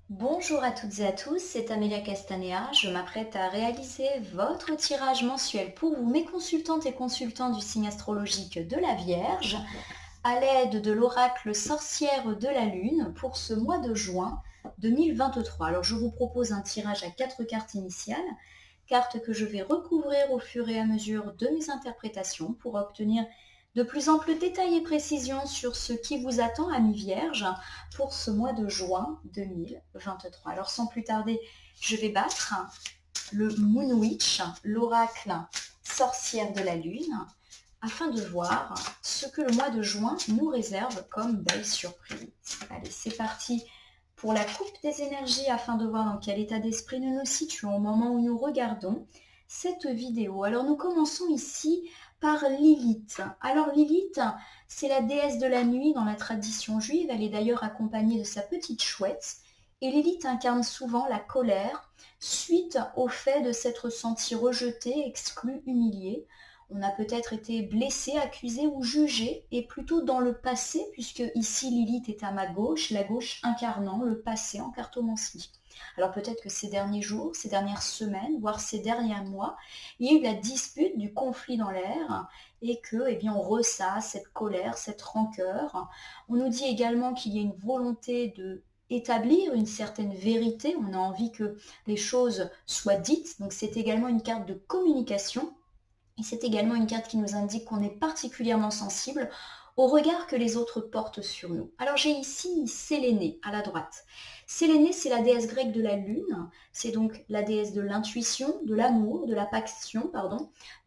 Bonjour à toutes et à tous, c'est Amélia Castanea. Je m'apprête à réaliser votre tirage mensuel pour vous, mes consultantes et consultants du signe astrologique de la Vierge, à l'aide de l'oracle sorcière de la Lune pour ce mois de juin 2023. Alors je vous propose un tirage à 4 cartes initiales, cartes que je vais recouvrir au fur et à mesure de mes interprétations pour obtenir de plus amples détails et précisions sur ce qui vous attend, amis vierges, pour ce mois de juin 2023. Alors sans plus tarder, je vais battre le Moon Witch, l'oracle sorcière de la Lune, afin de voir ce que le mois de juin nous réserve comme belle surprise. Allez, c'est parti pour la coupe des énergies afin de voir dans quel état d'esprit nous nous situons au moment où nous regardons cette vidéo. Alors nous commençons ici par Lilith. Alors Lilith, c'est la déesse de la nuit dans la tradition juive. Elle est d'ailleurs accompagnée de sa petite chouette. Et Lilith incarne souvent la colère suite au fait de s'être senti rejeté, exclu, humilié. On a peut-être été blessé, accusé ou jugé, et plutôt dans le passé, puisque ici Lilith est à ma gauche, la gauche incarnant le passé en cartomancie. Alors peut-être que ces derniers jours, ces dernières semaines, voire ces derniers mois, il y a eu la dispute, du conflit dans l'air, et que, eh bien, on ressasse cette colère, cette rancœur. On nous dit également qu'il y a une volonté de établir une certaine vérité, on a envie que les choses soient dites, donc c'est également une carte de communication. Et c'est également une carte qui nous indique qu'on est particulièrement sensible au regard que les autres portent sur nous. Alors j'ai ici Sélénée à la droite. Sélénée, c'est la déesse grecque de la lune, c'est donc la déesse de l'intuition, de l'amour, de la passion,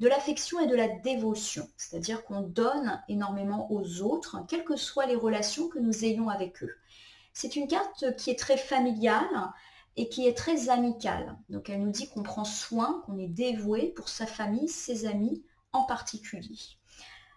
de l'affection et de la dévotion. C'est-à-dire qu'on donne énormément aux autres, quelles que soient les relations que nous ayons avec eux. C'est une carte qui est très familiale et qui est très amicale. Donc elle nous dit qu'on prend soin, qu'on est dévoué pour sa famille, ses amis en particulier.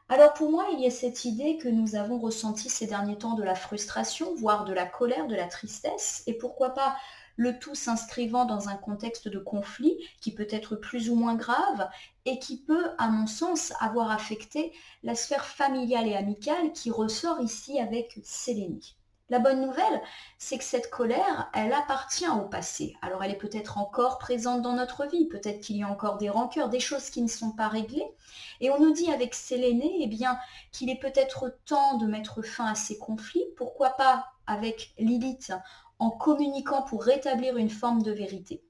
Alors pour moi, il y a cette idée que nous avons ressenti ces derniers temps de la frustration, voire de la colère, de la tristesse, et pourquoi pas le tout s'inscrivant dans un contexte de conflit qui peut être plus ou moins grave et qui peut, à mon sens, avoir affecté la sphère familiale et amicale qui ressort ici avec Sélénie. La bonne nouvelle, c'est que cette colère, elle appartient au passé. Alors elle est peut-être encore présente dans notre vie, peut-être qu'il y a encore des rancœurs, des choses qui ne sont pas réglées. Et on nous dit avec Sélénée, eh bien, qu'il est peut-être temps de mettre fin à ces conflits. Pourquoi pas avec Lilith en communiquant pour rétablir une forme de vérité.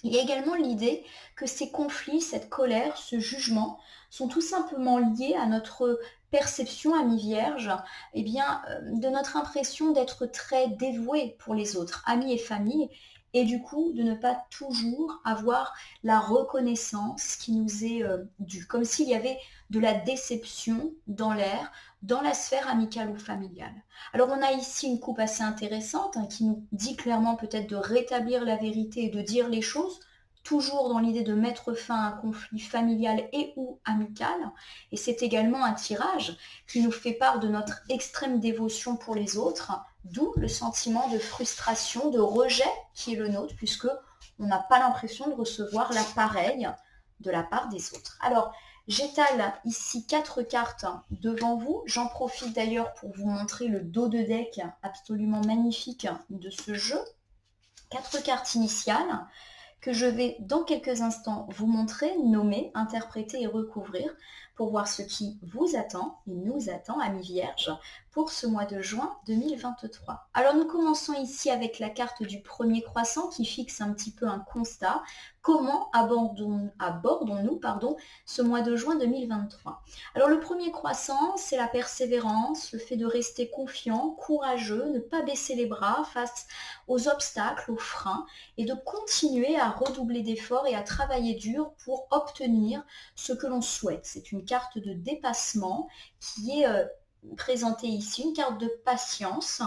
Il y a également l'idée que ces conflits, cette colère, ce jugement sont tout simplement liés à notre perception, amis vierges, eh bien, de notre impression d'être très dévoués pour les autres, amis et famille, et du coup de ne pas toujours avoir la reconnaissance qui nous est due, comme s'il y avait de la déception dans l'air, dans la sphère amicale ou familiale. Alors on a ici une coupe assez intéressante qui nous dit clairement peut-être de rétablir la vérité et de dire les choses, toujours dans l'idée de mettre fin à un conflit familial et ou amical. Et c'est également un tirage qui nous fait part de notre extrême dévotion pour les autres, d'où le sentiment de frustration, de rejet qui est le nôtre, puisque on n'a pas l'impression de recevoir l'appareil de la part des autres. Alors, j'étale ici 4 cartes devant vous. J'en profite d'ailleurs pour vous montrer le dos de deck absolument magnifique de ce jeu. 4 cartes initiales que je vais dans quelques instants vous montrer, nommer, interpréter et recouvrir pour voir ce qui vous attend et nous attend, amis vierges, pour ce mois de juin 2023. Alors nous commençons ici avec la carte du premier croissant qui fixe un petit peu un constat. Comment abordons-nous ce mois de juin 2023? Alors le premier croissant, c'est la persévérance, le fait de rester confiant, courageux, ne pas baisser les bras face aux obstacles, aux freins, et de continuer à redoubler d'efforts et à travailler dur pour obtenir ce que l'on souhaite. C'est une carte de dépassement qui est présentée ici, une carte de patience.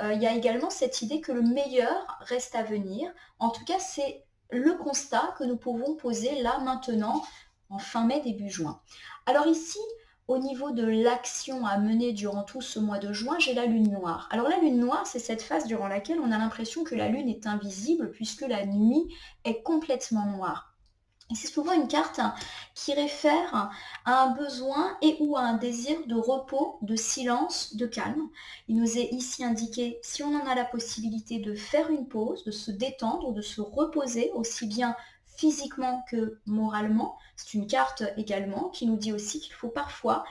Il y a également cette idée que le meilleur reste à venir. En tout cas, c'est le constat que nous pouvons poser là, maintenant, en fin mai, début juin. Alors ici, au niveau de l'action à mener durant tout ce mois de juin, j'ai la lune noire. Alors la lune noire, c'est cette phase durant laquelle on a l'impression que la lune est invisible puisque la nuit est complètement noire. Et c'est souvent une carte qui réfère à un besoin et ou à un désir de repos, de silence, de calme. Il nous est ici indiqué, si on en a la possibilité, de faire une pause, de se détendre, de se reposer, aussi bien physiquement que moralement. C'est une carte également qui nous dit aussi qu'il faut parfois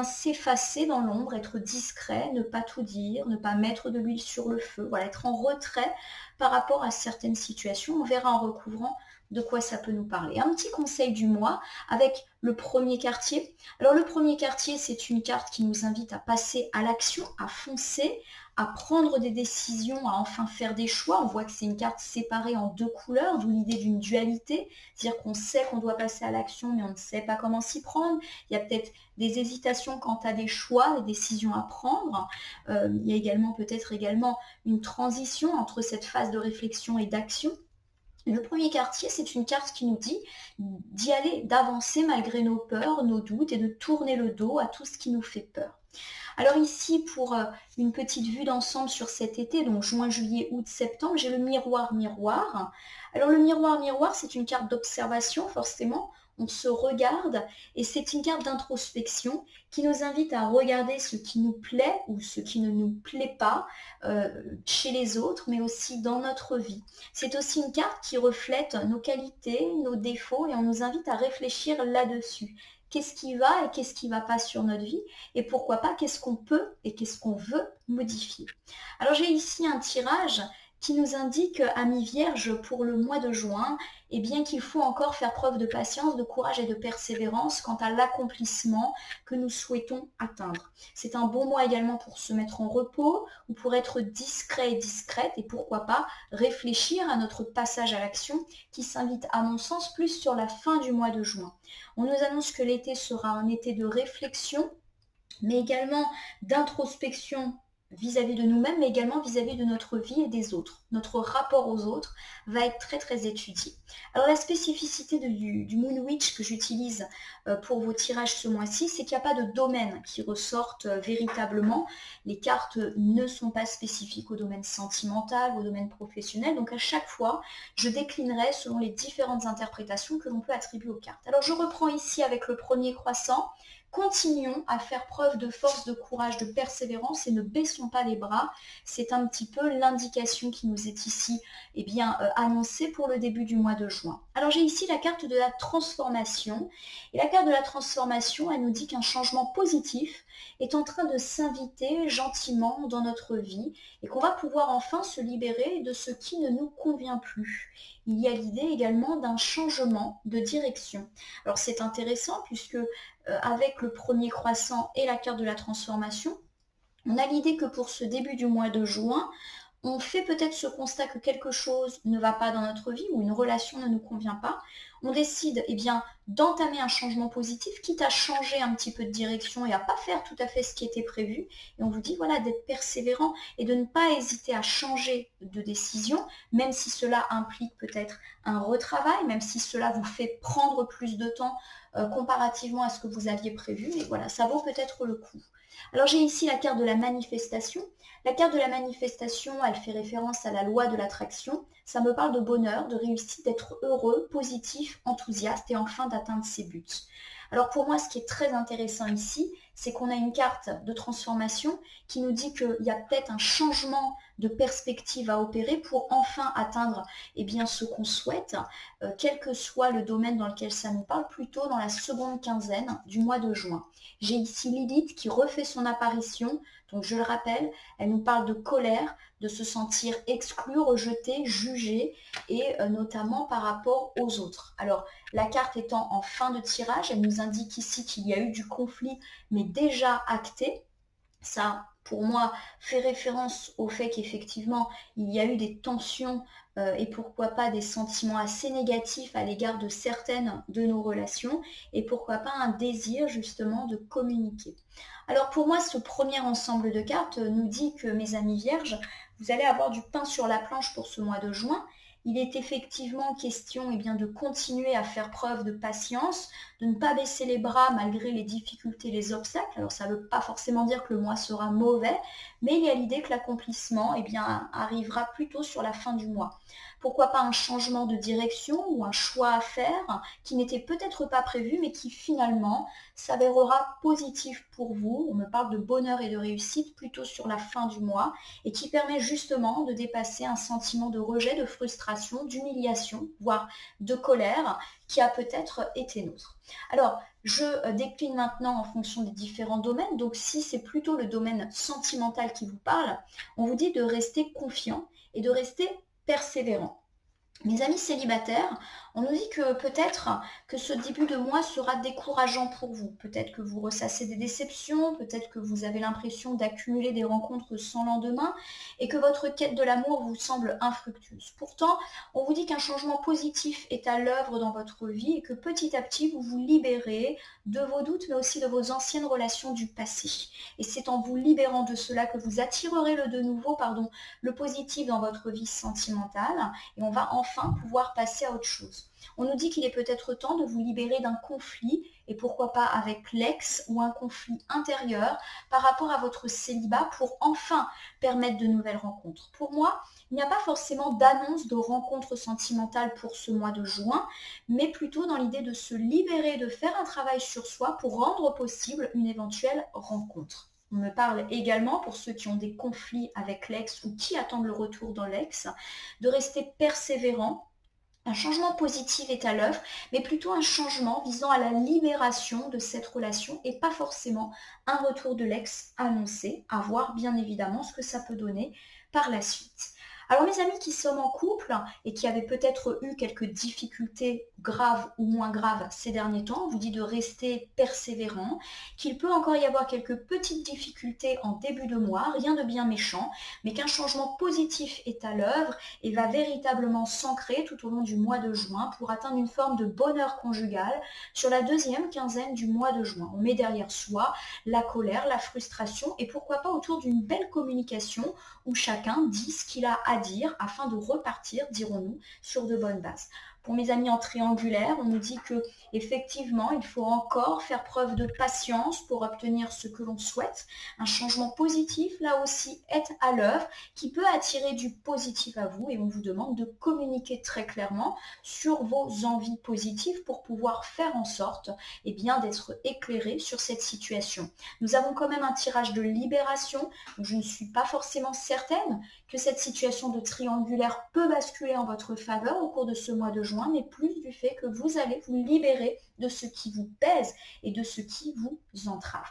s'effacer dans l'ombre, être discret, ne pas tout dire, ne pas mettre de l'huile sur le feu, voilà, être en retrait par rapport à certaines situations. On verra en recouvrant de quoi ça peut nous parler. Un petit conseil du mois avec le premier quartier. Alors le premier quartier, c'est une carte qui nous invite à passer à l'action, à foncer, à prendre des décisions, à enfin faire des choix. On voit que c'est une carte séparée en deux couleurs, d'où l'idée d'une dualité, c'est-à-dire qu'on sait qu'on doit passer à l'action, mais on ne sait pas comment s'y prendre. Il y a peut-être des hésitations quant à des choix, des décisions à prendre. Il y a également peut-être une transition entre cette phase de réflexion et d'action. Le premier quartier, c'est une carte qui nous dit d'y aller, d'avancer malgré nos peurs, nos doutes et de tourner le dos à tout ce qui nous fait peur. Alors ici, pour une petite vue d'ensemble sur cet été, donc juin, juillet, août, septembre, j'ai le miroir, miroir. Alors le miroir, miroir, c'est une carte d'observation, forcément. On se regarde et c'est une carte d'introspection qui nous invite à regarder ce qui nous plaît ou ce qui ne nous plaît pas chez les autres, mais aussi dans notre vie. C'est aussi une carte qui reflète nos qualités, nos défauts et on nous invite à réfléchir là-dessus. Qu'est-ce qui va et qu'est-ce qui ne va pas sur notre vie et pourquoi pas qu'est-ce qu'on peut et qu'est-ce qu'on veut modifier. Alors j'ai ici un tirage qui nous indique, amis vierges, pour le mois de juin, qu'il faut encore faire preuve de patience, de courage et de persévérance quant à l'accomplissement que nous souhaitons atteindre. C'est un bon mois également pour se mettre en repos ou pour être discret et discrète et pourquoi pas réfléchir à notre passage à l'action qui s'invite à mon sens plus sur la fin du mois de juin. On nous annonce que l'été sera un été de réflexion, mais également d'introspection vis-à-vis de nous-mêmes, mais également vis-à-vis de notre vie et des autres. Notre rapport aux autres va être très très étudié. Alors la spécificité du Moon Witch que j'utilise pour vos tirages ce mois-ci, c'est qu'il n'y a pas de domaine qui ressortent véritablement. Les cartes ne sont pas spécifiques au domaine sentimental, au domaine professionnel, donc à chaque fois, je déclinerai selon les différentes interprétations que l'on peut attribuer aux cartes. Alors je reprends ici avec le premier croissant. Continuons à faire preuve de force, de courage, de persévérance et ne baissons pas les bras. C'est un petit peu l'indication qui nous est ici annoncée pour le début du mois de juin. Alors j'ai ici la carte de la transformation. Et la carte de la transformation, elle nous dit qu'un changement positif est en train de s'inviter gentiment dans notre vie et qu'on va pouvoir enfin se libérer de ce qui ne nous convient plus. Il y a l'idée également d'un changement de direction. Alors c'est intéressant puisque avec le premier croissant et la carte de la transformation, on a l'idée que pour ce début du mois de juin, on fait peut-être ce constat que quelque chose ne va pas dans notre vie ou une relation ne nous convient pas. On décide d'entamer un changement positif, quitte à changer un petit peu de direction et à ne pas faire tout à fait ce qui était prévu. Et on vous dit d'être persévérant et de ne pas hésiter à changer de décision, même si cela implique peut-être un retravail, même si cela vous fait prendre plus de temps comparativement à ce que vous aviez prévu. Mais voilà, ça vaut peut-être le coup. Alors j'ai ici la carte de la manifestation. La carte de la manifestation, elle fait référence à la loi de l'attraction. Ça me parle de bonheur, de réussite, d'être heureux, positif, enthousiaste et enfin d'atteindre ses buts. Alors pour moi, ce qui est très intéressant ici, c'est qu'on a une carte de transformation qui nous dit qu'il y a peut-être un changement de perspective à opérer pour enfin atteindre ce qu'on souhaite, quel que soit le domaine dans lequel ça nous parle, plutôt dans la seconde quinzaine du mois de juin. J'ai ici Lilith qui refait son apparition, donc je le rappelle, elle nous parle de colère, de se sentir exclu, rejeté, jugé, et notamment par rapport aux autres. Alors, la carte étant en fin de tirage, elle nous indique ici qu'il y a eu du conflit, mais déjà acté. Ça, pour moi, fait référence au fait qu'effectivement, il y a eu des tensions et pourquoi pas des sentiments assez négatifs à l'égard de certaines de nos relations et pourquoi pas un désir justement de communiquer. Alors pour moi, ce premier ensemble de cartes nous dit que mes amis vierges, vous allez avoir du pain sur la planche pour ce mois de juin il est effectivement question de continuer à faire preuve de patience, de ne pas baisser les bras malgré les difficultés, les obstacles. Alors ça ne veut pas forcément dire que le mois sera mauvais, mais il y a l'idée que l'accomplissement arrivera plutôt sur la fin du mois. Pourquoi pas un changement de direction ou un choix à faire qui n'était peut-être pas prévu, mais qui finalement s'avérera positif pour vous. On me parle de bonheur et de réussite plutôt sur la fin du mois et qui permet justement de dépasser un sentiment de rejet, de frustration, d'humiliation, voire de colère qui a peut-être été nôtre. Alors, je décline maintenant en fonction des différents domaines. Donc, si c'est plutôt le domaine sentimental qui vous parle, on vous dit de rester confiant et de rester persévérant. Mes amis célibataires, on nous dit que peut-être que ce début de mois sera décourageant pour vous. Peut-être que vous ressassez des déceptions, peut-être que vous avez l'impression d'accumuler des rencontres sans lendemain et que votre quête de l'amour vous semble infructueuse. Pourtant, on vous dit qu'un changement positif est à l'œuvre dans votre vie et que petit à petit, vous vous libérez de vos doutes, mais aussi de vos anciennes relations du passé. Et c'est en vous libérant de cela que vous attirerez le positif dans votre vie sentimentale et on va enfin pouvoir passer à autre chose. On nous dit qu'il est peut-être temps de vous libérer d'un conflit, et pourquoi pas avec l'ex ou un conflit intérieur par rapport à votre célibat pour enfin permettre de nouvelles rencontres. Pour moi, il n'y a pas forcément d'annonce de rencontres sentimentales pour ce mois de juin, mais plutôt dans l'idée de se libérer, de faire un travail sur soi pour rendre possible une éventuelle rencontre. On me parle également, pour ceux qui ont des conflits avec l'ex ou qui attendent le retour dans l'ex, de rester persévérant. Un changement positif est à l'œuvre, mais plutôt un changement visant à la libération de cette relation et pas forcément un retour de l'ex annoncé, à voir bien évidemment ce que ça peut donner par la suite. Alors mes amis qui sommes en couple et qui avaient peut-être eu quelques difficultés graves ou moins graves ces derniers temps, on vous dit de rester persévérant, qu'il peut encore y avoir quelques petites difficultés en début de mois, rien de bien méchant, mais qu'un changement positif est à l'œuvre et va véritablement s'ancrer tout au long du mois de juin pour atteindre une forme de bonheur conjugal sur la deuxième quinzaine du mois de juin. On met derrière soi la colère, la frustration et pourquoi pas autour d'une belle communication où chacun dit ce qu'il a à dire afin de repartir, dirons-nous, sur de bonnes bases. Pour mes amis en triangulaire, on nous dit que effectivement, il faut encore faire preuve de patience pour obtenir ce que l'on souhaite. Un changement positif, là aussi, est à l'œuvre qui peut attirer du positif à vous et on vous demande de communiquer très clairement sur vos envies positives pour pouvoir faire en sorte d'être éclairé sur cette situation. Nous avons quand même un tirage de libération, donc je ne suis pas forcément certaine que cette situation de triangulaire peut basculer en votre faveur au cours de ce mois de juin, mais plus du fait que vous allez vous libérer de ce qui vous pèse et de ce qui vous entrave.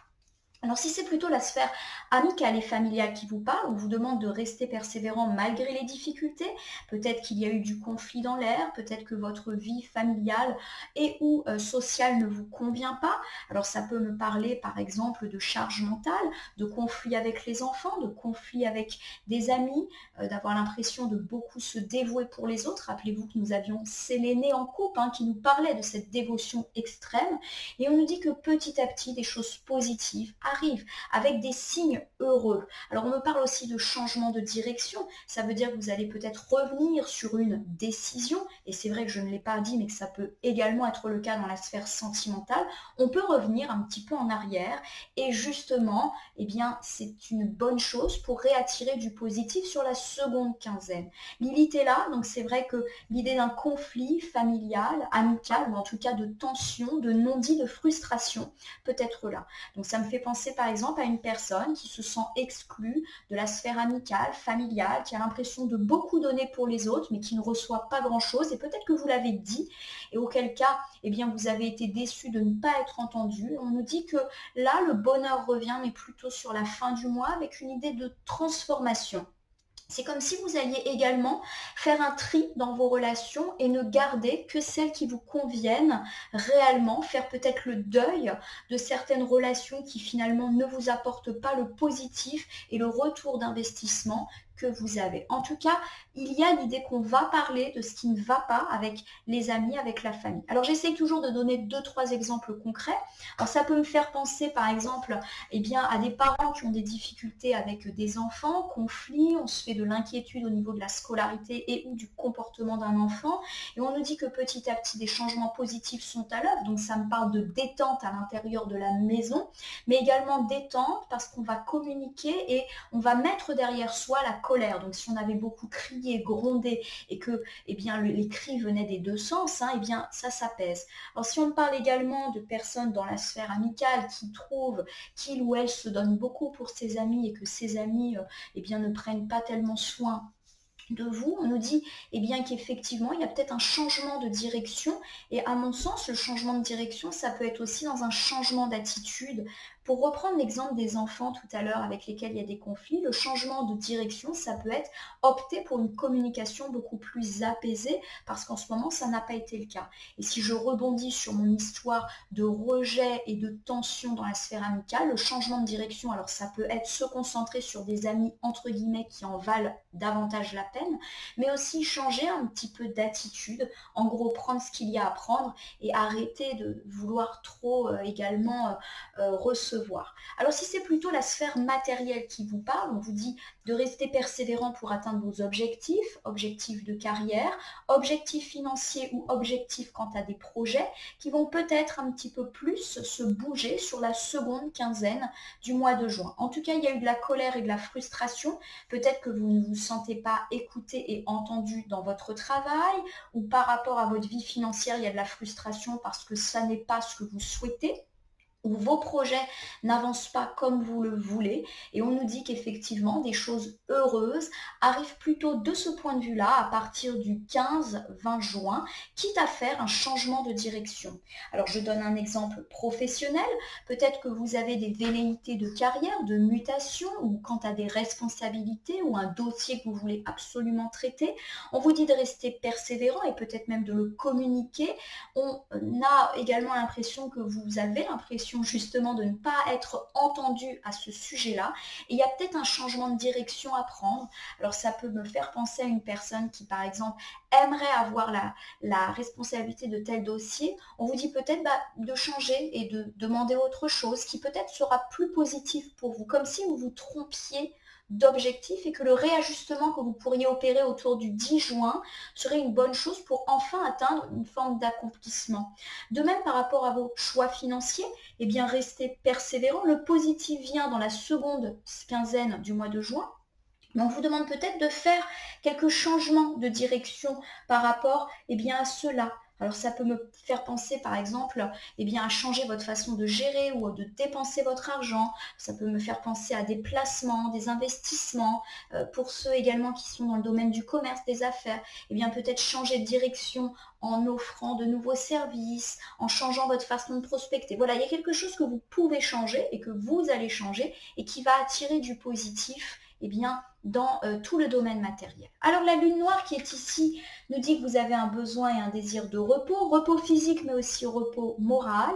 Alors si c'est plutôt la sphère amicale et familiale qui vous parle, on vous demande de rester persévérant malgré les difficultés, peut-être qu'il y a eu du conflit dans l'air, peut-être que votre vie familiale et ou sociale ne vous convient pas. Alors ça peut me parler par exemple de charge mentale, de conflits avec les enfants, de conflits avec des amis, d'avoir l'impression de beaucoup se dévouer pour les autres. Rappelez-vous que nous avions Sélénée en couple qui nous parlait de cette dévotion extrême et on nous dit que petit à petit des choses positives arrive avec des signes heureux. Alors on me parle aussi de changement de direction, ça veut dire que vous allez peut-être revenir sur une décision, et c'est vrai que je ne l'ai pas dit, mais que ça peut également être le cas dans la sphère sentimentale. On peut revenir un petit peu en arrière, et justement, c'est une bonne chose pour réattirer du positif sur la seconde quinzaine. Lilith est là, donc c'est vrai que l'idée d'un conflit familial, amical, ou en tout cas de tension, de non-dit, de frustration, peut être là. Donc ça me fait penser par exemple à une personne qui se sent exclue de la sphère amicale, familiale, qui a l'impression de beaucoup donner pour les autres, mais qui ne reçoit pas grand-chose. Et peut-être que vous l'avez dit, et auquel cas, vous avez été déçu de ne pas être entendu. On nous dit que là, le bonheur revient, mais plutôt sur la fin du mois, avec une idée de transformation. C'est comme si vous alliez également faire un tri dans vos relations et ne garder que celles qui vous conviennent réellement, faire peut-être le deuil de certaines relations qui finalement ne vous apportent pas le positif et le retour d'investissement que vous avez. En tout cas, il y a l'idée qu'on va parler de ce qui ne va pas avec les amis, avec la famille. Alors j'essaie toujours de donner 2-3 exemples concrets. Alors ça peut me faire penser par exemple à des parents qui ont des difficultés avec des enfants, conflits, on se fait de l'inquiétude au niveau de la scolarité et ou du comportement d'un enfant et on nous dit que petit à petit des changements positifs sont à l'œuvre. Donc ça me parle de détente à l'intérieur de la maison, mais également détente parce qu'on va communiquer et on va mettre derrière soi la colère. Donc si on avait beaucoup crié, grondé et que les cris venaient des deux sens, ça s'apaise. Alors si on parle également de personnes dans la sphère amicale qui trouvent qu'il ou elle se donne beaucoup pour ses amis et que ses amis ne prennent pas tellement soin de vous, on nous dit qu'effectivement il y a peut-être un changement de direction et à mon sens le changement de direction ça peut être aussi dans un changement d'attitude. Pour reprendre l'exemple des enfants tout à l'heure avec lesquels il y a des conflits, le changement de direction ça peut être opter pour une communication beaucoup plus apaisée parce qu'en ce moment ça n'a pas été le cas. Et si je rebondis sur mon histoire de rejet et de tension dans la sphère amicale, le changement de direction, alors ça peut être se concentrer sur des amis entre guillemets qui en valent davantage la peine, mais aussi changer un petit peu d'attitude, en gros prendre ce qu'il y a à prendre et arrêter de vouloir trop recevoir. Alors si c'est plutôt la sphère matérielle qui vous parle, on vous dit de rester persévérant pour atteindre vos objectifs de carrière, objectifs financiers ou objectifs quant à des projets qui vont peut-être un petit peu plus se bouger sur la seconde quinzaine du mois de juin. En tout cas, il y a eu de la colère et de la frustration. Peut-être que vous ne vous sentez pas écouté et entendu dans votre travail ou par rapport à votre vie financière, il y a de la frustration parce que ça n'est pas ce que vous souhaitez, où vos projets n'avancent pas comme vous le voulez et on nous dit qu'effectivement des choses heureuses arrivent plutôt de ce point de vue-là à partir du 15-20 juin, quitte à faire un changement de direction. Alors je donne un exemple professionnel, peut-être que vous avez des velléités de carrière, de mutation ou quant à des responsabilités ou un dossier que vous voulez absolument traiter, on vous dit de rester persévérant et peut-être même de le communiquer. On a également l'impression que vous avez l'impression justement de ne pas être entendu à ce sujet-là et il y a peut-être un changement de direction à prendre. Alors ça peut me faire penser à une personne qui par exemple aimerait avoir la responsabilité de tel dossier. On vous dit peut-être de changer et de demander autre chose qui peut-être sera plus positif pour vous, comme si vous vous trompiez d'objectifs et que le réajustement que vous pourriez opérer autour du 10 juin serait une bonne chose pour enfin atteindre une forme d'accomplissement. De même par rapport à vos choix financiers, restez persévérant. Le positif vient dans la seconde quinzaine du mois de juin. Mais on vous demande peut-être de faire quelques changements de direction par rapport à cela. Alors ça peut me faire penser par exemple à changer votre façon de gérer ou de dépenser votre argent. Ça peut me faire penser à des placements, des investissements. Pour ceux également qui sont dans le domaine du commerce, des affaires, peut-être changer de direction en offrant de nouveaux services, en changeant votre façon de prospecter. Voilà, il y a quelque chose que vous pouvez changer et que vous allez changer et qui va attirer du positif dans tout le domaine matériel. Alors la lune noire qui est ici nous dit que vous avez un besoin et un désir de repos physique mais aussi repos moral.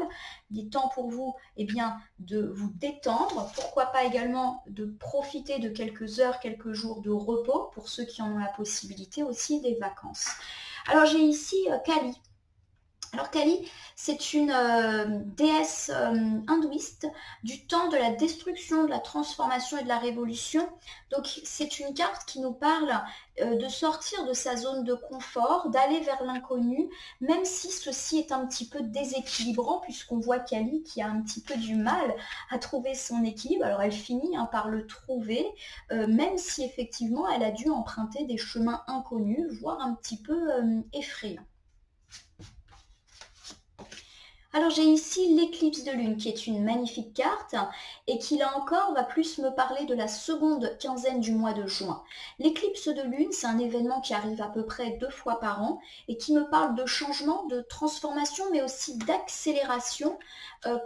Il est temps pour vous de vous détendre, pourquoi pas également de profiter de quelques heures, quelques jours de repos pour ceux qui en ont la possibilité, aussi des vacances. Alors j'ai ici Kali. Alors Kali, c'est une déesse hindouiste du temps de la destruction, de la transformation et de la révolution. Donc c'est une carte qui nous parle de sortir de sa zone de confort, d'aller vers l'inconnu, même si ceci est un petit peu déséquilibrant, puisqu'on voit Kali qui a un petit peu du mal à trouver son équilibre. Alors elle finit par le trouver, même si effectivement elle a dû emprunter des chemins inconnus, voire un petit peu effrayants. Alors j'ai ici l'éclipse de lune qui est une magnifique carte et qui là encore va plus me parler de la seconde quinzaine du mois de juin. L'éclipse de lune, c'est un événement qui arrive à peu près 2 fois par an et qui me parle de changement, de transformation mais aussi d'accélération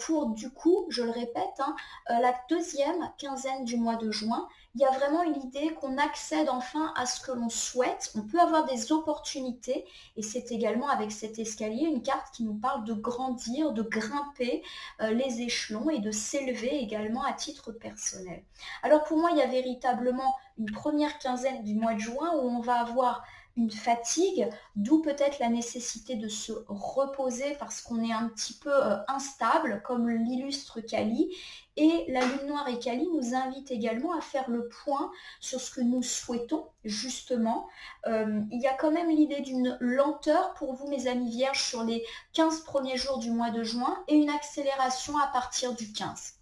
pour du coup, je le répète, la deuxième quinzaine du mois de juin. il y a vraiment une idée qu'on accède enfin à ce que l'on souhaite. On peut avoir des opportunités et c'est également avec cet escalier une carte qui nous parle de grandir, de grimper les échelons et de s'élever également à titre personnel. Alors pour moi, il y a véritablement une première quinzaine du mois de juin où on va avoir une fatigue, d'où peut-être la nécessité de se reposer parce qu'on est un petit peu instable, comme l'illustre Kali. Et la lune noire et Kali nous invitent également à faire le point sur ce que nous souhaitons, justement. Il y a quand même l'idée d'une lenteur pour vous, mes amis vierges, sur les 15 premiers jours du mois de juin et une accélération à partir du 15.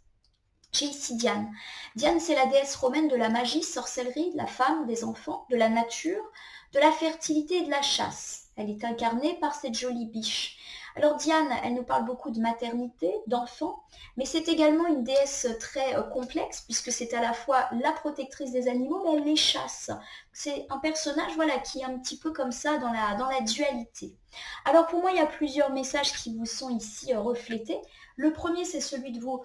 J'ai ici Diane. Diane, c'est la déesse romaine de la magie, sorcellerie, de la femme, des enfants, de la nature, de la fertilité et de la chasse. Elle est incarnée par cette jolie biche. Alors Diane, elle nous parle beaucoup de maternité, d'enfants, mais c'est également une déesse très complexe, puisque c'est à la fois la protectrice des animaux, mais elle les chasse. C'est un personnage voilà, qui est un petit peu comme ça dans la dualité. Alors pour moi, il y a plusieurs messages qui vous sont ici reflétés. Le premier, c'est celui de vous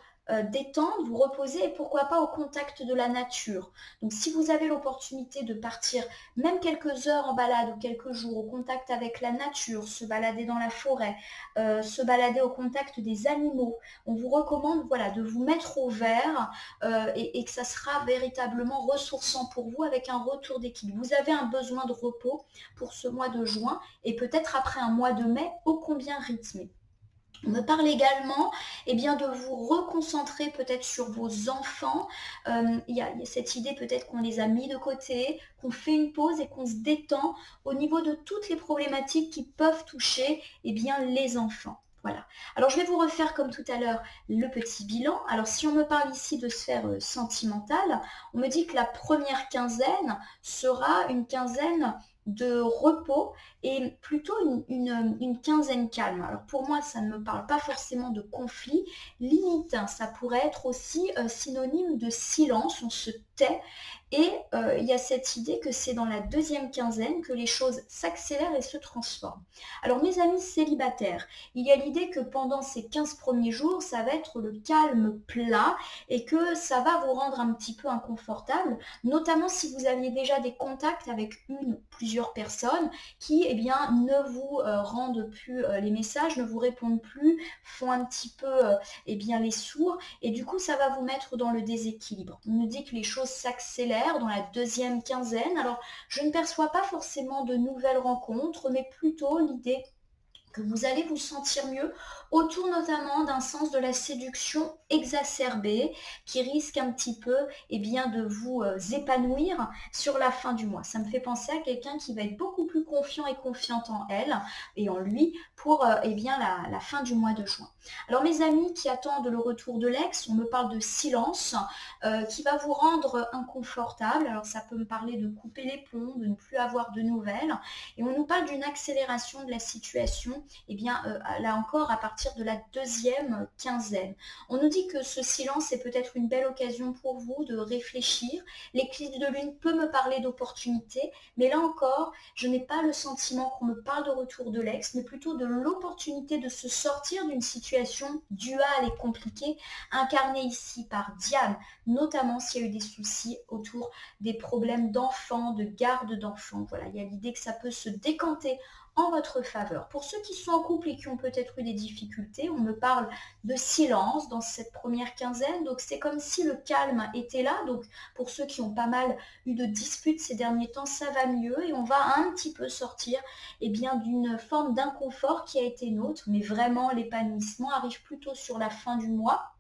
détendre, vous reposer et pourquoi pas au contact de la nature. Donc si vous avez l'opportunité de partir même quelques heures en balade ou quelques jours au contact avec la nature, se balader dans la forêt, se balader au contact des animaux, on vous recommande voilà, de vous mettre au vert et que ça sera véritablement ressourçant pour vous avec un retour d'équilibre. Vous avez un besoin de repos pour ce mois de juin et peut-être après un mois de mai ô combien rythmé. On me parle également bien, de vous reconcentrer peut-être sur vos enfants. Il y a cette idée peut-être qu'on les a mis de côté, qu'on fait une pause et qu'on se détend au niveau de toutes les problématiques qui peuvent toucher bien, les enfants. Voilà. Alors je vais vous refaire comme tout à l'heure le petit bilan. Alors si on me parle ici de sphère sentimentale, on me dit que la première quinzaine sera une quinzaine de repos et plutôt une quinzaine calme. Alors pour moi, ça ne me parle pas forcément de conflit. Limite, hein, ça pourrait être aussi synonyme de silence, on se tait. Et il y a cette idée que c'est dans la deuxième quinzaine que les choses s'accélèrent et se transforment. Alors mes amis célibataires, il y a l'idée que pendant ces 15 premiers jours, ça va être le calme plat et que ça va vous rendre un petit peu inconfortable, notamment si vous aviez déjà des contacts avec une ou plusieurs personnes qui ne vous rendent plus les messages, ne vous répondent plus, font un petit peu les sourds et du coup ça va vous mettre dans le déséquilibre. On nous dit que les choses s'accélèrent dans la deuxième quinzaine. Alors je ne perçois pas forcément de nouvelles rencontres, mais plutôt l'idée que vous allez vous sentir mieux autour notamment d'un sens de la séduction exacerbé qui risque un petit peu de vous épanouir sur la fin du mois. Ça me fait penser à quelqu'un qui va être beaucoup plus confiant et confiante en elle et en lui pour la fin du mois de juin. Alors mes amis qui attendent le retour de l'ex, on me parle de silence qui va vous rendre inconfortable. Alors ça peut me parler de couper les plombs, de ne plus avoir de nouvelles et on nous parle d'une accélération de la situation là encore à partir de la deuxième quinzaine. On nous dit que ce silence est peut-être une belle occasion pour vous de réfléchir. L'éclipse de lune peut me parler d'opportunité, mais là encore, je n'ai pas le sentiment qu'on me parle de retour de l'ex, mais plutôt de l'opportunité de se sortir d'une situation duale et compliquée, incarnée ici par Diane, notamment s'il y a eu des soucis autour des problèmes d'enfants, de garde d'enfants. Voilà, il y a l'idée que ça peut se décanter en votre faveur. Pour ceux qui sont en couple et qui ont peut-être eu des difficultés, on me parle de silence dans cette première quinzaine, donc c'est comme si le calme était là, donc pour ceux qui ont pas mal eu de disputes ces derniers temps, ça va mieux et on va un petit peu sortir d'une forme d'inconfort qui a été nôtre, mais vraiment l'épanouissement arrive plutôt sur la fin du mois,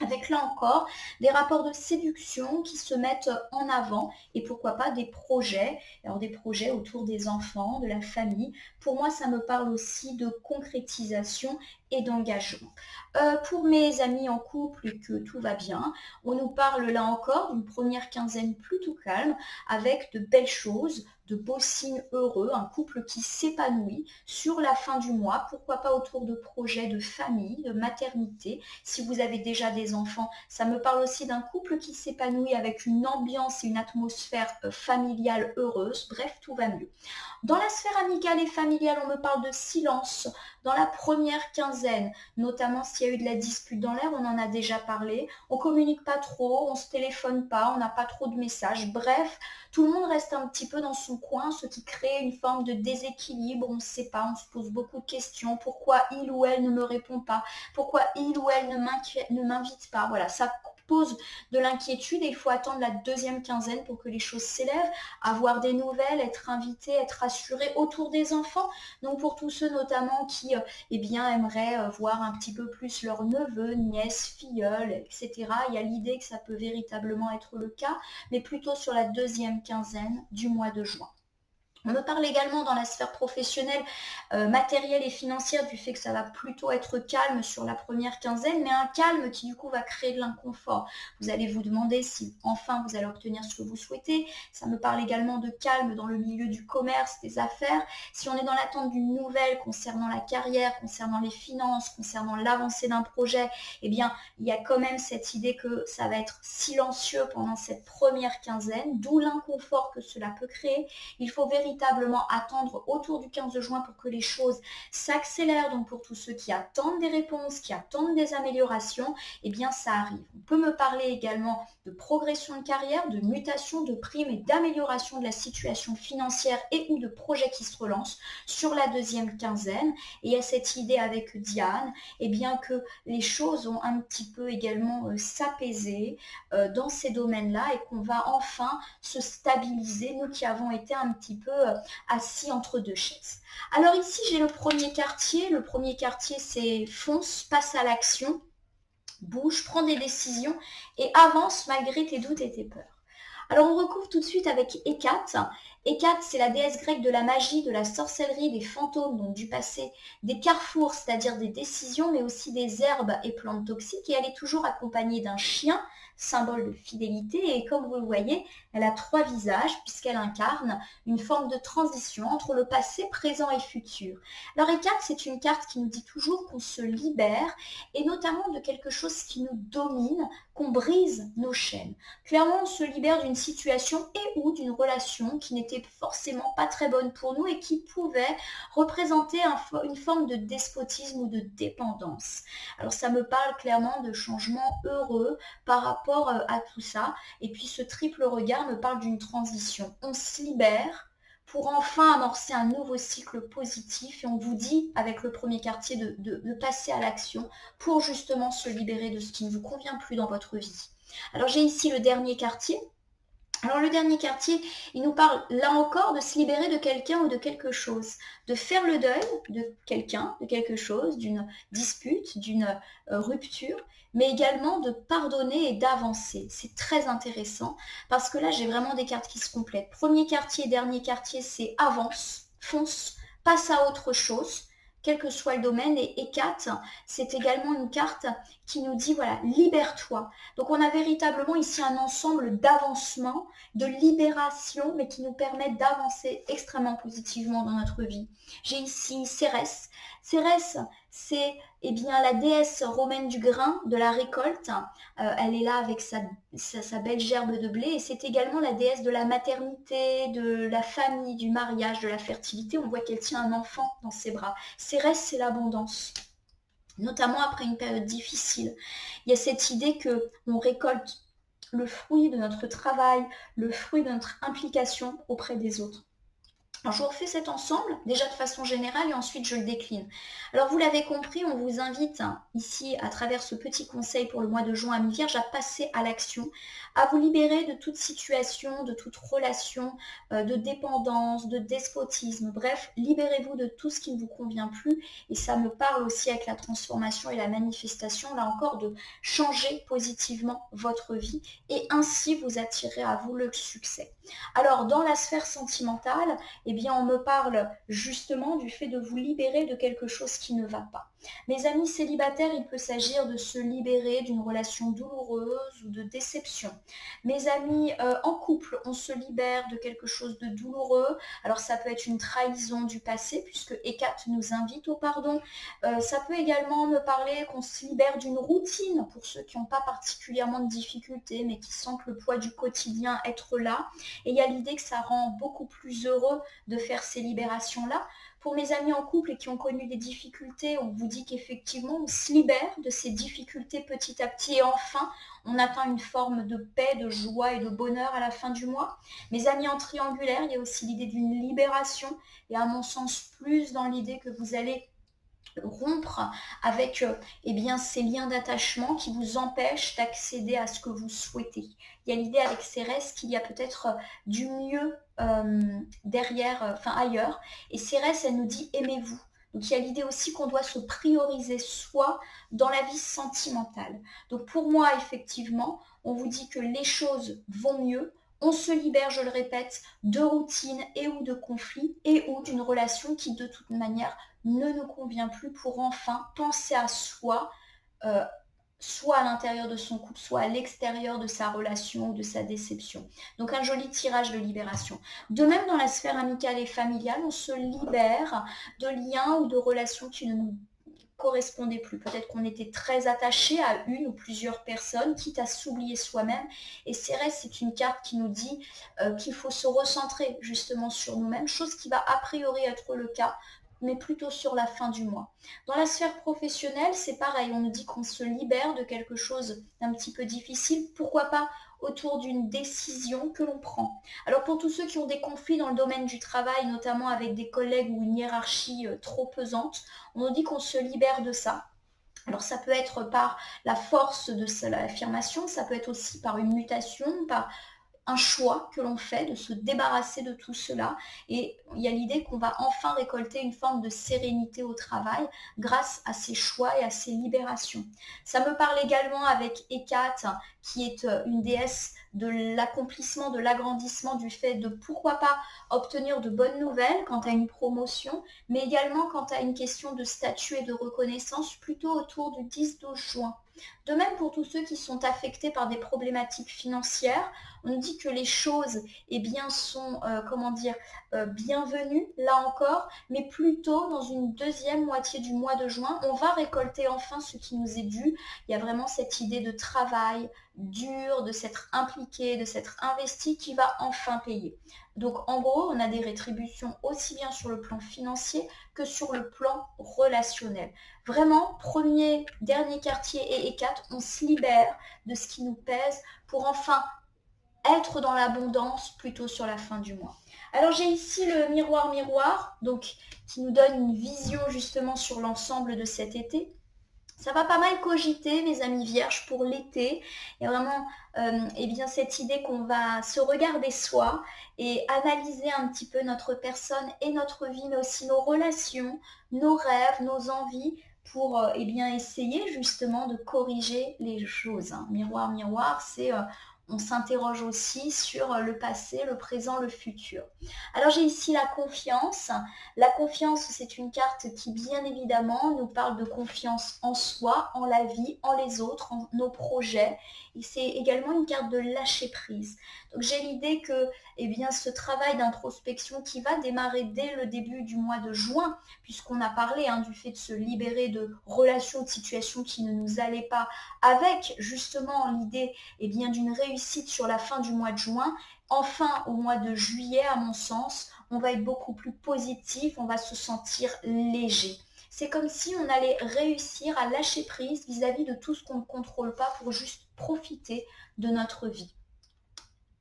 avec là encore des rapports de séduction qui se mettent en avant et pourquoi pas des projets, alors des projets autour des enfants, de la famille. Pour moi, ça me parle aussi de concrétisation et d'engagement. Pour mes amis en couple et que tout va bien, on nous parle là encore d'une première quinzaine plutôt calme avec de belles choses, de beaux signes heureux, un couple qui s'épanouit sur la fin du mois, pourquoi pas autour de projets de famille, de maternité. Si vous avez déjà des enfants, ça me parle aussi d'un couple qui s'épanouit avec une ambiance et une atmosphère familiale heureuse. Bref, tout va mieux. Dans la sphère amicale et familiale, on me parle de silence dans la première quinzaine, notamment s'il y a eu de la dispute dans l'air, on en a déjà parlé. On communique pas trop, on se téléphone pas, on n'a pas trop de messages. Bref, tout le monde reste un petit peu dans son coin, ce qui crée une forme de déséquilibre. On ne sait pas, on se pose beaucoup de questions. Pourquoi il ou elle ne me répond pas? Pourquoi il ou elle ne m'invite pas? Voilà, ça pose de l'inquiétude et il faut attendre la deuxième quinzaine pour que les choses s'élèvent, avoir des nouvelles, être invité, être rassuré autour des enfants. Donc pour tous ceux notamment qui aimeraient voir un petit peu plus leurs neveux, nièces, filleuls, etc. Il y a l'idée que ça peut véritablement être le cas, mais plutôt sur la deuxième quinzaine du mois de juin. On me parle également dans la sphère professionnelle, matérielle et financière du fait que ça va plutôt être calme sur la première quinzaine, mais un calme qui du coup va créer de l'inconfort. Vous allez vous demander si enfin vous allez obtenir ce que vous souhaitez. Ça me parle également de calme dans le milieu du commerce, des affaires. Si on est dans l'attente d'une nouvelle concernant la carrière, concernant les finances, concernant l'avancée d'un projet, eh bien il y a quand même cette idée que ça va être silencieux pendant cette première quinzaine, d'où l'inconfort que cela peut créer. Il faut véritablement attendre autour du 15 juin pour que les choses s'accélèrent. Donc pour tous ceux qui attendent des réponses, qui attendent des améliorations, eh bien ça arrive. On peut me parler également de progression de carrière, de mutation, de primes et d'amélioration de la situation financière et ou de projets qui se relancent sur la deuxième quinzaine. Et il y a cette idée avec Diane, eh bien que les choses ont un petit peu également s'apaiser dans ces domaines-là et qu'on va enfin se stabiliser, nous qui avons été un petit peu assis entre deux chaises. Alors ici, j'ai le premier quartier. Le premier quartier, c'est fonce, passe à l'action, bouge, prends des décisions et avance malgré tes doutes et tes peurs. Alors on recouvre tout de suite avec Hécate. Hécate, c'est la déesse grecque de la magie, de la sorcellerie, des fantômes, donc du passé, des carrefours, c'est-à-dire des décisions, mais aussi des herbes et plantes toxiques. Et elle est toujours accompagnée d'un chien, symbole de fidélité. Et comme vous le voyez, elle a 3 visages puisqu'elle incarne une forme de transition entre le passé, présent et futur. Alors Hécate, c'est une carte qui nous dit toujours qu'on se libère et notamment de quelque chose qui nous domine, qu'on brise nos chaînes. Clairement, on se libère d'une situation et ou d'une relation qui n'était forcément pas très bonne pour nous et qui pouvait représenter une forme de despotisme ou de dépendance. Alors ça me parle clairement de changements heureux par rapport à tout ça. Et puis ce triple regard me parle d'une transition. On se libère pour enfin amorcer un nouveau cycle positif et on vous dit avec le premier quartier de passer à l'action pour justement se libérer de ce qui ne vous convient plus dans votre vie. Alors j'ai ici le dernier quartier. Alors le dernier quartier, il nous parle là encore de se libérer de quelqu'un ou de quelque chose, de faire le deuil de quelqu'un, de quelque chose, d'une dispute, d'une rupture, mais également de pardonner et d'avancer. C'est très intéressant parce que là j'ai vraiment des cartes qui se complètent. Premier quartier, dernier quartier, c'est avance, fonce, passe à autre chose, quel que soit le domaine. Et Hécate, c'est également une carte qui nous dit, voilà, libère-toi. Donc on a véritablement ici un ensemble d'avancements, de libération, mais qui nous permettent d'avancer extrêmement positivement dans notre vie. J'ai ici Cérès. Cérès, c'est la déesse romaine du grain, de la récolte. Elle est là avec sa belle gerbe de blé. Et c'est également la déesse de la maternité, de la famille, du mariage, de la fertilité. On voit qu'elle tient un enfant dans ses bras. Cérès, c'est l'abondance, notamment après une période difficile. Il y a cette idée qu'on récolte le fruit de notre travail, le fruit de notre implication auprès des autres. Alors je vous refais cet ensemble, déjà de façon générale, et ensuite je le décline. Alors vous l'avez compris, on vous invite ici, à travers ce petit conseil pour le mois de juin à mi-vierge, à passer à l'action, à vous libérer de toute situation, de toute relation, de dépendance, de despotisme. Bref, libérez-vous de tout ce qui ne vous convient plus. Et ça me parle aussi avec la transformation et la manifestation, là encore, de changer positivement votre vie et ainsi vous attirer à vous le succès. Alors, dans la sphère sentimentale, eh bien, on me parle justement du fait de vous libérer de quelque chose qui ne va pas. Mes amis célibataires, il peut s'agir de se libérer d'une relation douloureuse ou de déception. Mes amis en couple, on se libère de quelque chose de douloureux. Alors ça peut être une trahison du passé, puisque Hécate nous invite au pardon. Ça peut également me parler qu'on se libère d'une routine, pour ceux qui n'ont pas particulièrement de difficultés, mais qui sentent le poids du quotidien être là. Et il y a l'idée que ça rend beaucoup plus heureux de faire ces libérations-là. Pour mes amis en couple et qui ont connu des difficultés, on vous dit qu'effectivement, on se libère de ces difficultés petit à petit et enfin, on atteint une forme de paix, de joie et de bonheur à la fin du mois. Mes amis en triangulaire, il y a aussi l'idée d'une libération et à mon sens plus dans l'idée que vous allez rompre avec ces liens d'attachement qui vous empêchent d'accéder à ce que vous souhaitez. Il y a l'idée avec Cérès qu'il y a peut-être du mieux ailleurs. Et Cérès, elle nous dit aimez-vous. Donc il y a l'idée aussi qu'on doit se prioriser soi dans la vie sentimentale. Donc pour moi, effectivement, on vous dit que les choses vont mieux. On se libère, je le répète, de routine et ou de conflits et ou d'une relation qui de toute manière ne nous convient plus pour enfin penser à soi, soit à l'intérieur de son couple, soit à l'extérieur de sa relation ou de sa déception. Donc un joli tirage de libération. De même dans la sphère amicale et familiale, on se libère de liens ou de relations qui ne nous correspondait plus. Peut-être qu'on était très attaché à une ou plusieurs personnes, quitte à s'oublier soi-même. Et Cérès, c'est une carte qui nous dit qu'il faut se recentrer justement sur nous-mêmes, chose qui va a priori être le cas, mais plutôt sur la fin du mois. Dans la sphère professionnelle, c'est pareil, on nous dit qu'on se libère de quelque chose d'un petit peu difficile, pourquoi pas autour d'une décision que l'on prend. Alors pour tous ceux qui ont des conflits dans le domaine du travail, notamment avec des collègues ou une hiérarchie trop pesante, on nous dit qu'on se libère de ça. Alors ça peut être par la force de l'affirmation, ça peut être aussi par une mutation, par un choix que l'on fait de se débarrasser de tout cela. Et il y a l'idée qu'on va enfin récolter une forme de sérénité au travail grâce à ces choix et à ces libérations. Ça me parle également avec Hécate, qui est une déesse de l'accomplissement, de l'agrandissement, du fait de pourquoi pas obtenir de bonnes nouvelles quant à une promotion, mais également quant à une question de statut et de reconnaissance, plutôt autour du 10-12 juin. De même pour tous ceux qui sont affectés par des problématiques financières, on dit que les choses sont bienvenues là encore, mais plutôt dans une deuxième moitié du mois de juin, on va récolter enfin ce qui nous est dû. Il y a vraiment cette idée de travail dur, de s'être impliqué, de s'être investi qui va enfin payer. Donc en gros, on a des rétributions aussi bien sur le plan financier que sur le plan relationnel. Vraiment, premier, dernier quartier et Hécate, on se libère de ce qui nous pèse pour enfin être dans l'abondance plutôt sur la fin du mois. Alors j'ai ici le miroir, donc qui nous donne une vision justement sur l'ensemble de cet été. Ça va pas mal cogiter, mes amis vierges, pour l'été. Il y a vraiment cette idée qu'on va se regarder soi et analyser un petit peu notre personne et notre vie, mais aussi nos relations, nos rêves, nos envies, pour essayer justement de corriger les choses. Miroir, c'est... on s'interroge aussi sur le passé, le présent, le futur. Alors j'ai ici la confiance. La confiance, c'est une carte qui bien évidemment nous parle de confiance en soi, en la vie, en les autres, en nos projets. Et c'est également une carte de lâcher prise. Donc j'ai l'idée que ce travail d'introspection qui va démarrer dès le début du mois de juin, puisqu'on a parlé du fait de se libérer de relations, de situations qui ne nous allaient pas, avec justement l'idée d'une réussite sur la fin du mois de juin. Enfin, au mois de juillet, à mon sens, on va être beaucoup plus positif, on va se sentir léger. C'est comme si on allait réussir à lâcher prise vis-à-vis de tout ce qu'on ne contrôle pas pour juste profiter de notre vie.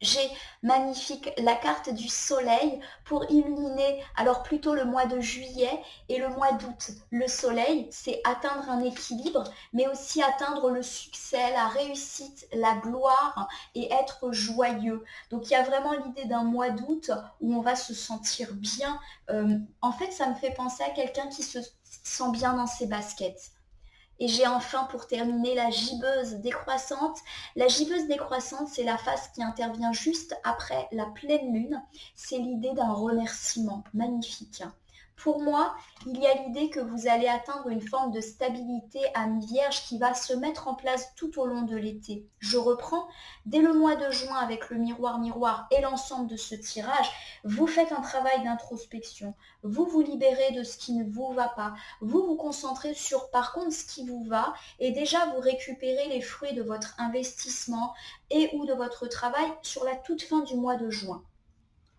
J'ai magnifique la carte du soleil pour illuminer alors plutôt le mois de juillet et le mois d'août. Le soleil, c'est atteindre un équilibre, mais aussi atteindre le succès, la réussite, la gloire et être joyeux. Donc il y a vraiment l'idée d'un mois d'août où on va se sentir bien. En fait, ça me fait penser à quelqu'un qui se sent bien dans ses baskets. Et j'ai enfin pour terminer la gibbeuse décroissante. La gibbeuse décroissante, c'est la phase qui intervient juste après la pleine lune. C'est l'idée d'un remerciement magnifique Pour moi, il y a l'idée que vous allez atteindre une forme de stabilité à mi-vierge qui va se mettre en place tout au long de l'été. Je reprends, dès le mois de juin avec le miroir et l'ensemble de ce tirage, vous faites un travail d'introspection. Vous vous libérez de ce qui ne vous va pas. Vous vous concentrez sur par contre ce qui vous va et déjà vous récupérez les fruits de votre investissement et ou de votre travail sur la toute fin du mois de juin.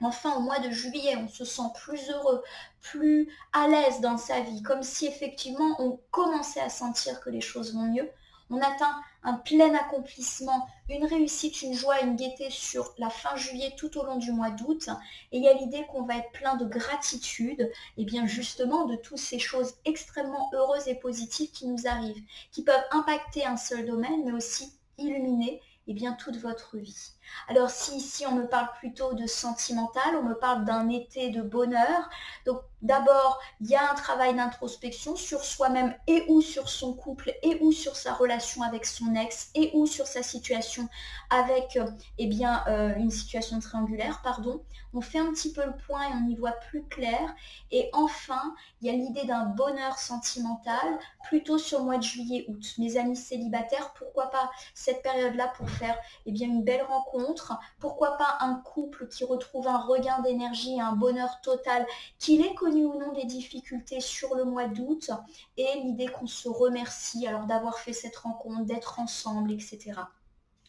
Enfin, au mois de juillet, on se sent plus heureux, plus à l'aise dans sa vie, comme si effectivement on commençait à sentir que les choses vont mieux. On atteint un plein accomplissement, une réussite, une joie, une gaieté sur la fin juillet tout au long du mois d'août. Et il y a l'idée qu'on va être plein de gratitude, et bien justement de toutes ces choses extrêmement heureuses et positives qui nous arrivent, qui peuvent impacter un seul domaine, mais aussi illuminer bien toute votre vie. Alors si ici on me parle plutôt de sentimental, on me parle d'un été de bonheur. Donc d'abord, il y a un travail d'introspection sur soi-même et ou sur son couple et ou sur sa relation avec son ex et ou sur sa situation avec une situation triangulaire, pardon. On fait un petit peu le point et on y voit plus clair. Et enfin, il y a l'idée d'un bonheur sentimental plutôt sur le mois de juillet-août. Mes amis célibataires, pourquoi pas cette période-là pour faire une belle rencontre, pourquoi pas un couple qui retrouve un regain d'énergie et un bonheur total, qu'il ait connu ou non des difficultés sur le mois d'août, et l'idée qu'on se remercie alors d'avoir fait cette rencontre, d'être ensemble, etc.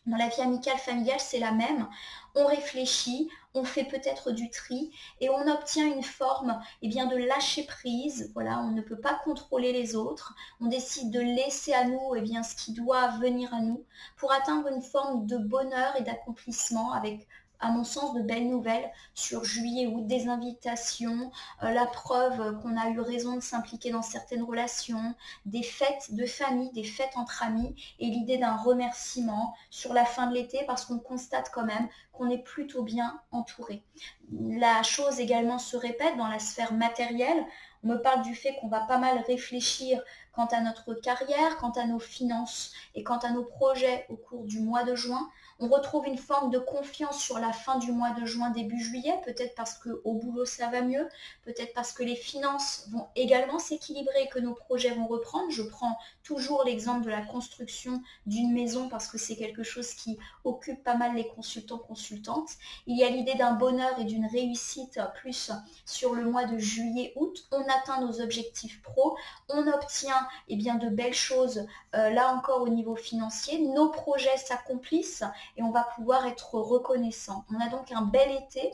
Dans la vie amicale, familiale, c'est la même. On réfléchit, on fait peut-être du tri et on obtient une forme de lâcher prise. Voilà, on ne peut pas contrôler les autres. On décide de laisser à nous ce qui doit venir à nous pour atteindre une forme de bonheur et d'accomplissement avec, à mon sens, de belles nouvelles sur juillet-août, des invitations, la preuve qu'on a eu raison de s'impliquer dans certaines relations, des fêtes de famille, des fêtes entre amis et l'idée d'un remerciement sur la fin de l'été parce qu'on constate quand même qu'on est plutôt bien entouré. La chose également se répète dans la sphère matérielle. On me parle du fait qu'on va pas mal réfléchir quant à notre carrière, quant à nos finances et quant à nos projets au cours du mois de juin. On retrouve une forme de confiance sur la fin du mois de juin, début juillet, peut-être parce qu'au boulot ça va mieux, peut-être parce que les finances vont également s'équilibrer, que nos projets vont reprendre. Je prends toujours l'exemple de la construction d'une maison parce que c'est quelque chose qui occupe pas mal les consultants-consultantes. Il y a l'idée d'un bonheur et d'une réussite plus sur le mois de juillet-août. On atteint nos objectifs pro, on obtient de belles choses là encore au niveau financier, nos projets s'accomplissent et on va pouvoir être reconnaissant. On a donc un bel été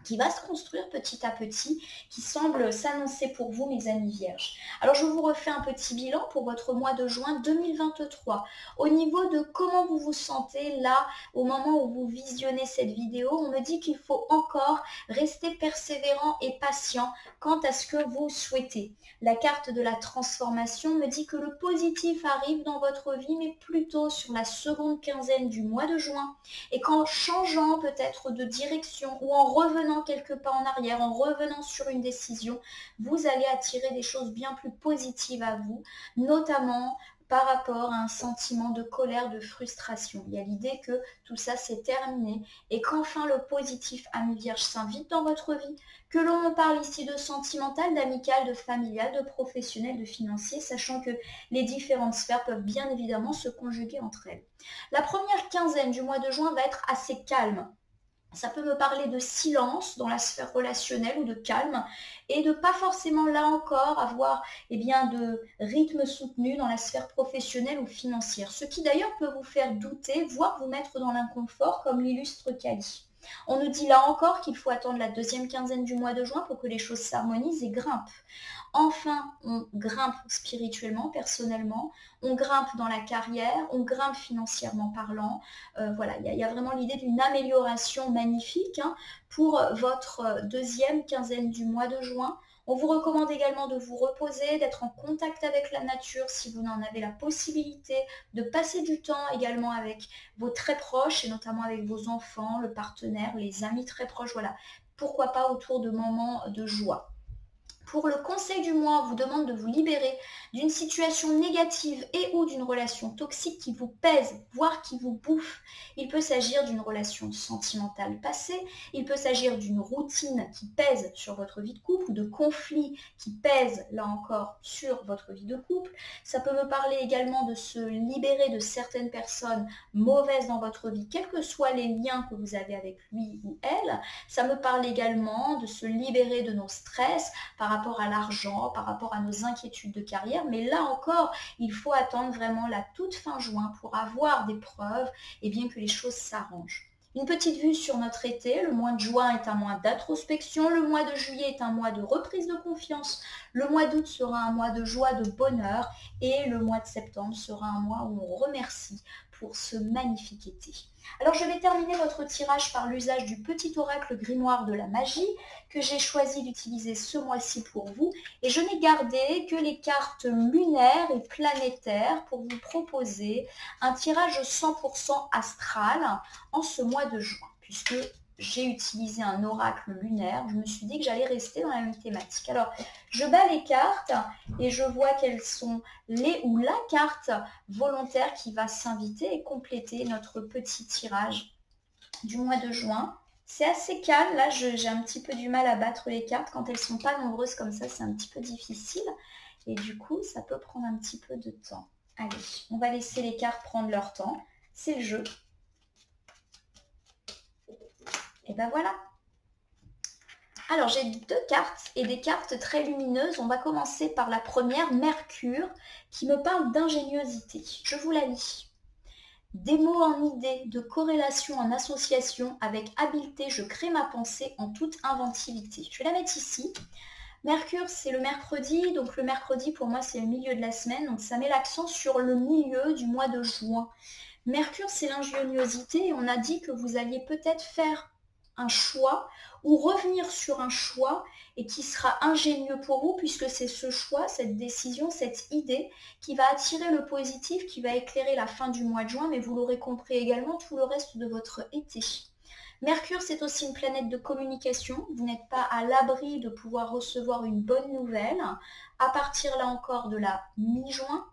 qui va se construire petit à petit, qui semble s'annoncer pour vous, mes amis vierges. Alors, je vous refais un petit bilan pour votre mois de juin 2023. Au niveau de comment vous vous sentez là, au moment où vous visionnez cette vidéo, on me dit qu'il faut encore rester persévérant et patient quant à ce que vous souhaitez. La carte de la transformation me dit que le positif arrive dans votre vie, mais plutôt sur la seconde quinzaine du mois de juin, et qu'en changeant peut-être de direction ou en revenant quelques pas en arrière, en revenant sur une décision, vous allez attirer des choses bien plus positives à vous, notamment par rapport à un sentiment de colère, de frustration. Il y a l'idée que tout ça c'est terminé et qu'enfin le positif ami vierge s'invite dans votre vie, que l'on parle ici de sentimental, d'amical, de familial, de professionnel, de financier, sachant que les différentes sphères peuvent bien évidemment se conjuguer entre elles. La première quinzaine du mois de juin va être assez calme. Ça peut me parler de silence dans la sphère relationnelle ou de calme et de pas forcément là encore avoir de rythme soutenu dans la sphère professionnelle ou financière. Ce qui d'ailleurs peut vous faire douter, voire vous mettre dans l'inconfort comme l'illustre Kali. On nous dit là encore qu'il faut attendre la deuxième quinzaine du mois de juin pour que les choses s'harmonisent et grimpent. Enfin, on grimpe spirituellement, personnellement, on grimpe dans la carrière, on grimpe financièrement parlant. Voilà, il y a vraiment l'idée d'une amélioration magnifique pour votre deuxième quinzaine du mois de juin. On vous recommande également de vous reposer, d'être en contact avec la nature si vous en avez la possibilité, de passer du temps également avec vos très proches et notamment avec vos enfants, le partenaire, les amis très proches. Voilà, pourquoi pas autour de moments de joie. Pour le conseil du mois, on vous demande de vous libérer d'une situation négative et ou d'une relation toxique qui vous pèse, voire qui vous bouffe. Il peut s'agir d'une relation sentimentale passée, il peut s'agir d'une routine qui pèse sur votre vie de couple ou de conflits qui pèsent, là encore, sur votre vie de couple. Ça peut me parler également de se libérer de certaines personnes mauvaises dans votre vie, quels que soient les liens que vous avez avec lui ou elle. Ça me parle également de se libérer de nos stress par rapport à l'argent, par rapport à nos inquiétudes de carrière. Mais là encore, il faut attendre vraiment la toute fin juin pour avoir des preuves et bien que les choses s'arrangent. Une petite vue sur notre été, le mois de juin est un mois d'introspection, le mois de juillet est un mois de reprise de confiance, le mois d'août sera un mois de joie, de bonheur et le mois de septembre sera un mois où on remercie pour ce magnifique été. Alors je vais terminer votre tirage par l'usage du petit oracle grimoire de la magie que j'ai choisi d'utiliser ce mois-ci pour vous et je n'ai gardé que les cartes lunaires et planétaires pour vous proposer un tirage 100% astral en ce mois de juin puisque j'ai utilisé un oracle lunaire, je me suis dit que j'allais rester dans la même thématique. Alors, je bats les cartes et je vois quelles sont les ou la carte volontaire qui va s'inviter et compléter notre petit tirage du mois de juin. C'est assez calme, là j'ai un petit peu du mal à battre les cartes. Quand elles ne sont pas nombreuses comme ça, c'est un petit peu difficile. Et du coup, ça peut prendre un petit peu de temps. Allez, on va laisser les cartes prendre leur temps. C'est le jeu. Et ben voilà. Alors j'ai deux cartes et des cartes très lumineuses. On va commencer par la première, Mercure, qui me parle d'ingéniosité. Je vous la lis. Des mots en idées, de corrélation en association, avec habileté, je crée ma pensée en toute inventivité. Je vais la mettre ici. Mercure, c'est le mercredi, donc le mercredi pour moi c'est le milieu de la semaine, donc ça met l'accent sur le milieu du mois de juin. Mercure, c'est l'ingéniosité et on a dit que vous alliez peut-être faire un choix ou revenir sur un choix et qui sera ingénieux pour vous puisque c'est ce choix, cette décision, cette idée qui va attirer le positif, qui va éclairer la fin du mois de juin, mais vous l'aurez compris également tout le reste de votre été. Mercure, c'est aussi une planète de communication. Vous n'êtes pas à l'abri de pouvoir recevoir une bonne nouvelle à partir là encore de la mi-juin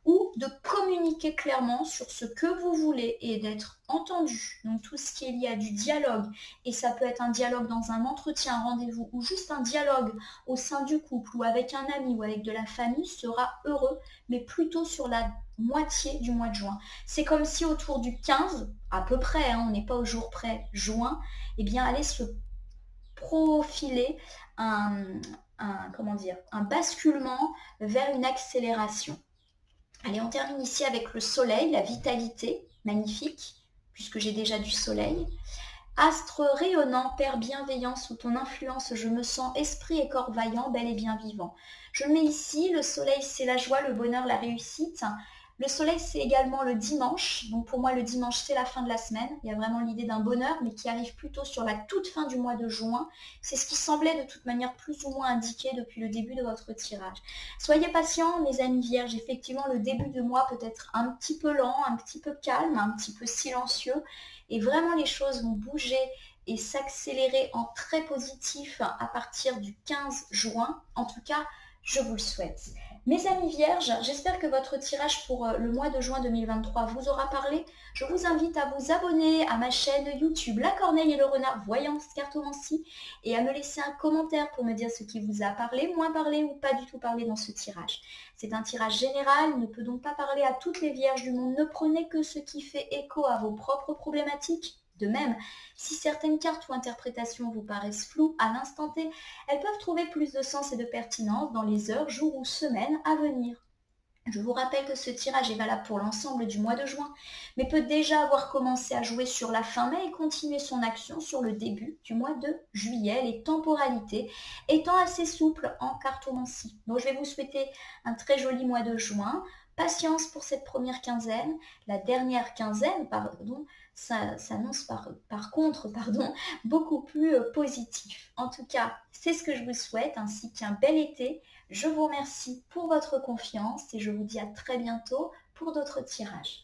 ou de communiquer clairement sur ce que vous voulez et d'être entendu. Donc tout ce qui est lié à du dialogue, et ça peut être un dialogue dans un entretien, un rendez-vous ou juste un dialogue au sein du couple ou avec un ami ou avec de la famille sera heureux, mais plutôt sur la moitié du mois de juin. C'est comme si autour du 15, à peu près, on n'est pas au jour près, juin, eh bien allait se profiler un basculement vers une accélération. Allez, on termine ici avec le soleil, la vitalité, magnifique, puisque j'ai déjà du soleil. Astre rayonnant, Père bienveillant, sous ton influence, je me sens esprit et corps vaillant, bel et bien vivant. Je le mets ici, le soleil c'est la joie, le bonheur, la réussite. Le soleil, c'est également le dimanche. Donc pour moi, le dimanche, c'est la fin de la semaine. Il y a vraiment l'idée d'un bonheur, mais qui arrive plutôt sur la toute fin du mois de juin. C'est ce qui semblait de toute manière plus ou moins indiqué depuis le début de votre tirage. Soyez patients, mes amis vierges. Effectivement, le début de mois peut être un petit peu lent, un petit peu calme, un petit peu silencieux. Et vraiment, les choses vont bouger et s'accélérer en très positif à partir du 15 juin. En tout cas, je vous le souhaite. Mes amis vierges, j'espère que votre tirage pour le mois de juin 2023 vous aura parlé. Je vous invite à vous abonner à ma chaîne YouTube La Corneille et le Renard Voyance Cartomancie et à me laisser un commentaire pour me dire ce qui vous a parlé, moins parlé ou pas du tout parlé dans ce tirage. C'est un tirage général, il ne peut donc pas parler à toutes les vierges du monde. Ne prenez que ce qui fait écho à vos propres problématiques. De même, si certaines cartes ou interprétations vous paraissent floues à l'instant T, elles peuvent trouver plus de sens et de pertinence dans les heures, jours ou semaines à venir. Je vous rappelle que ce tirage est valable pour l'ensemble du mois de juin, mais peut déjà avoir commencé à jouer sur la fin mai et continuer son action sur le début du mois de juillet, les temporalités étant assez souples en cartomancie. Donc je vais vous souhaiter un très joli mois de juin. Patience pour cette première quinzaine. La dernière quinzaine, ça s'annonce par contre beaucoup plus positif. En tout cas, c'est ce que je vous souhaite, ainsi qu'un bel été. Je vous remercie pour votre confiance et je vous dis à très bientôt pour d'autres tirages.